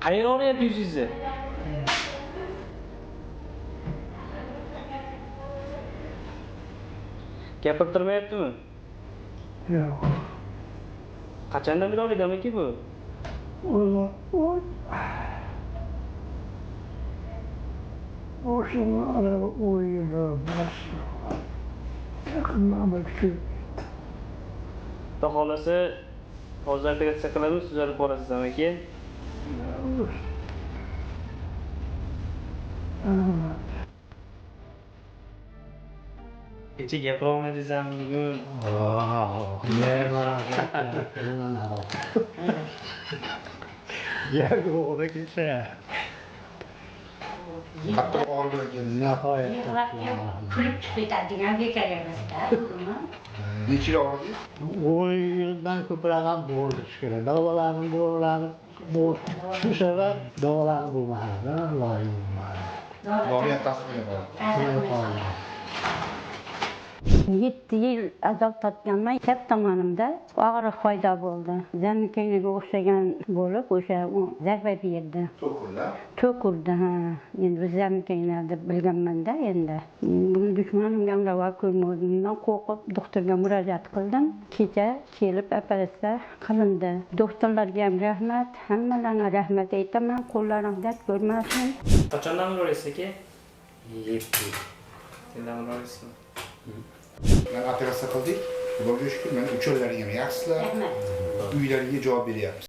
Qayerga olyapti yuzingizni? Gapirtirmayaptimi? Yo'q. Qachondan beri olyaptimi bu? O'shani ana o'yini bas. Yaqindan shu. Xudo xolasa hozir operatsiya qilamiz, tuzalib borasiz keyin. Kecha gapira olmadingizmi bugun? Ya doğru kecha. Qattiq og'rigan. Nihoyatda. Kulib chiqadigan bekor emasda. Necha yil og'ridi? 10 yildan ko'proq ham bo'ldi shekilli. Davolarni bo'ladi. Bu shu sabab davolarni bo'lmadi, loyim bo'lmadi. Norin tasdiqladi. 7 yil azob tortganman. Chap tomonimda og'riq paydo bo'ldi. Zamikinaga o'xshagan bo'lib, o'sha zarba berdi. To'kurdi, ha. Endi biz zamikina deb bilganman-da endi. Buni dushmanimga undava ko'rmaganimdan qo'rqib doktorga murojaat qildim. Kecha kelib operatsiya qilindi. Doktorlarga ham rahmat, hammalarga rahmat aytaman. Qo'llaring dard ko'rmasin. Qachondan beri olyapsiz aka? 7 yil. Sendan beri olyapsizmi? Men operatsiya qildik. Xudoga shukr, men uchalaring ham yaxshilar. Uylaringga javob beryapmiz.